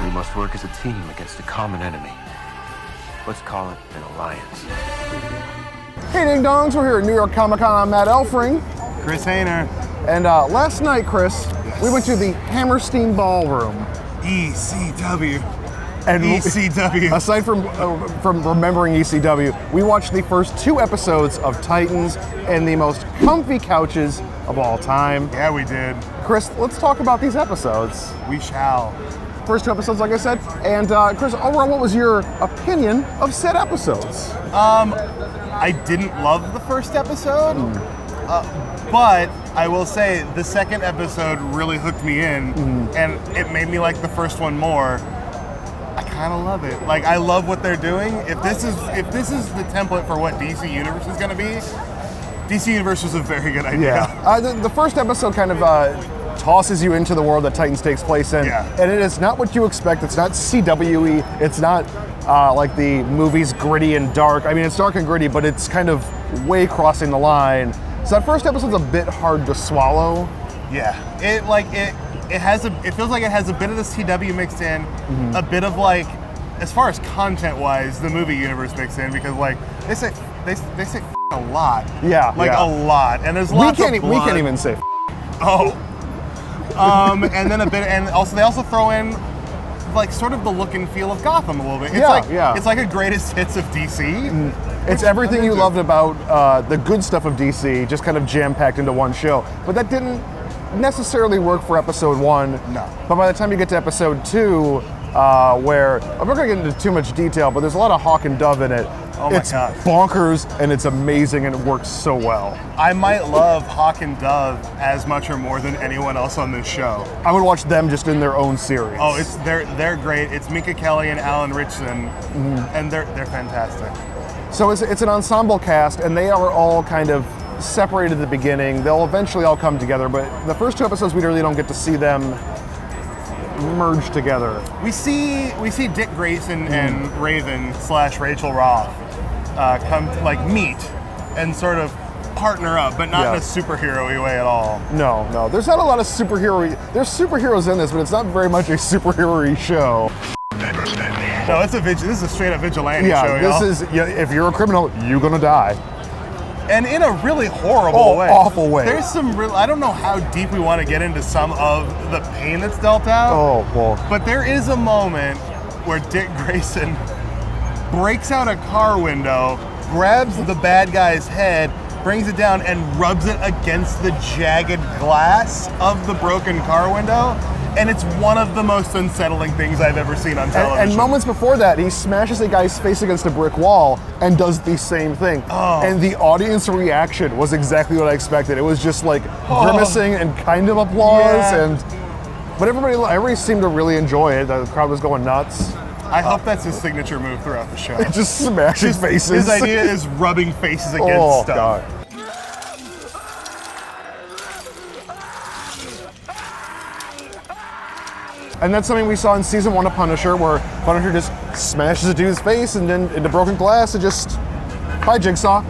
We must work as a team against a common enemy. Let's call it an alliance. Hey Ding Dongs, we're here at New York Comic Con. I'm Matt Elfring. Chris Hayner. And last night, Chris, we went to the Hammerstein Ballroom. ECW. And ECW. Aside from remembering ECW, we watched the first 2 episodes of Titans and the most comfy couches of all time. Yeah, we did. Chris, let's talk about these episodes. We shall. First 2 episodes, like I said. And Chris, overall, what was your opinion of said episodes? I didn't love the first episode, but I will say the second episode really hooked me in, and it made me like the first one more. I kind of love it. Like, I love what they're doing. If this is the template for what DC Universe is going to be, DC Universe was a very good idea. Yeah. The first episode kind of tosses you into the world that Titans takes place in, and it is not what you expect. It's not CW-y. It's not like the movies gritty and dark. I mean, it's dark and gritty, but it's kind of way crossing the line. So that first episode's a bit hard to swallow. Yeah. It feels like it has a bit of the CW mixed in, a bit of like, as far as content-wise, the movie universe mixed in, because like they say a lot. Yeah. Like a lot, and there's lots of blood. We can't even say. Oh. And then a bit, and also they also throw in like sort of the look and feel of Gotham a little bit. It's like a greatest hits of DC. It's everything you loved about the good stuff of DC, just kind of jam-packed into one show. But that didn't necessarily work for episode 1. No. But by the time you get to episode 2, where I'm not going to get into too much detail, but there's a lot of Hawk and Dove in it. Oh my it's God. bonkers and it's amazing and it works so well. I might love Hawk and Dove as much or more than anyone else on this show. I would watch them just in their own series. Oh, they're great. It's Mika Kelly and Alan Ritchson, and they're fantastic. So it's an ensemble cast, and they are all kind of separated at the beginning. They'll eventually all come together, but the first 2 episodes we really don't get to see them merge together. We see Dick Grayson and Raven / Rachel Roth come meet and sort of partner up, but not in a superhero-y way at all. No. There's not a lot of superhero-y. There's superheroes in this, but it's not very much a superhero-y show. No, this is a straight-up vigilante show, if you're a criminal, you're gonna die. And in a really horrible way. Awful way. There's some I don't know how deep we want to get into some of the pain that's dealt out. Oh, well. But there is a moment where Dick Grayson breaks out a car window, grabs the bad guy's head, brings it down, and rubs it against the jagged glass of the broken car window. And it's one of the most unsettling things I've ever seen on television. And moments before that, he smashes a guy's face against a brick wall and does the same thing. Oh. And the audience reaction was exactly what I expected. It was just like grimacing and kind of applause, but everybody seemed to really enjoy it. The crowd was going nuts. I hope that's his signature move throughout the show. Just smashes faces. His idea is rubbing faces against stuff. God. And that's something we saw in season 1 of Punisher, where Punisher just smashes a dude's face and then into broken glass and just, bye Jigsaw,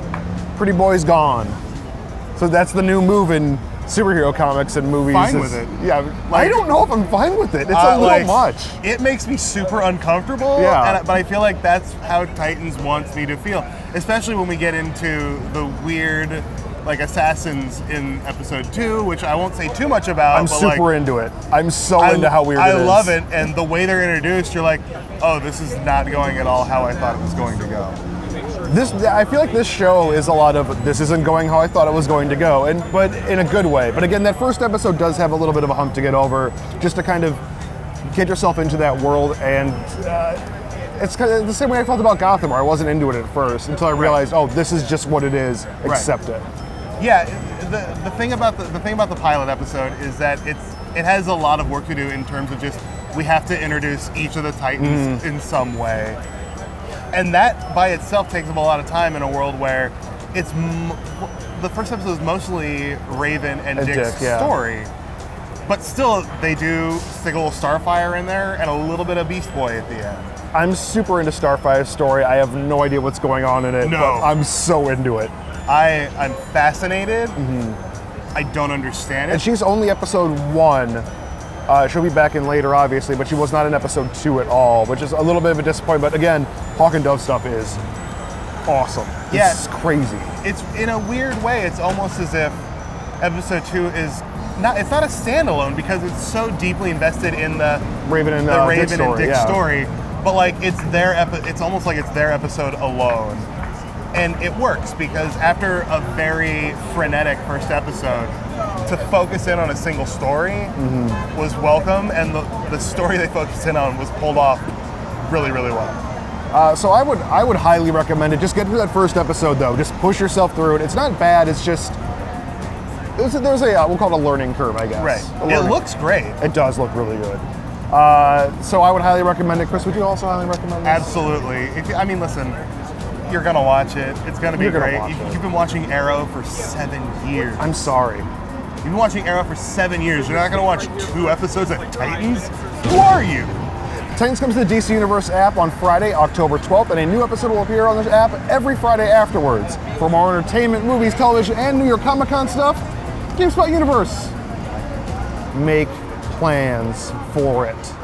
pretty boy's gone. So that's the new move in superhero comics and movies. Fine with it. Yeah, I don't know if I'm fine with it. It's a little much. It makes me super uncomfortable, but I feel like that's how Titans wants me to feel, especially when we get into the weird assassins in episode 2, which I won't say too much about. I'm super into it. I'm so into how weird it is. I love it, and the way they're introduced, you're like, oh, this is not going at all how I thought it was going to go. I feel like this show is a lot of, this isn't going how I thought it was going to go, but in a good way. But again, that first episode does have a little bit of a hump to get over, just to kind of get yourself into that world, and it's kind of the same way I felt about Gotham, where I wasn't into it at first, until I realized, oh, this is just what it is, accept it. Yeah, the thing about the pilot episode is that it has a lot of work to do in terms of just, we have to introduce each of the Titans in some way. And that by itself takes up a lot of time in a world where it's the first episode is mostly Raven and Dick's story. But still, they do stick a little Starfire in there and a little bit of Beast Boy at the end. I'm super into Starfire's story. I have no idea what's going on in it, but I'm so into it. I'm fascinated. I don't understand it. And she's only episode 1, She'll be back in later, obviously, but she was not in episode 2 at all, which is a little bit of a disappointment. But again, Hawk and Dove stuff is awesome. Yeah. It's crazy. It's in a weird way. It's almost as if episode 2 is not. It's not a standalone because it's so deeply invested in the Raven and Dick story. But like it's it's almost like it's their episode alone, and it works because after a very frenetic first episode, to focus in on a single story was welcome, and the story they focused in on was pulled off really, really well. So I would highly recommend it. Just get through that first episode though. Just push yourself through it. It's not bad. It's just there's a we'll call it a learning curve, I guess. Right. It looks great. It does look really good. So I would highly recommend it. Chris, would you also highly recommend it? Absolutely. Listen, you're gonna watch it. It's gonna be great. You've been watching Arrow for 7 years. I'm sorry. You've been watching Arrow for 7 years. You're not gonna watch 2 episodes of Titans? Who are you? Titans comes to the DC Universe app on Friday, October 12th, and a new episode will appear on this app every Friday afterwards. For more entertainment, movies, television, and New York Comic Con stuff, GameSpot Universe. Make plans for it.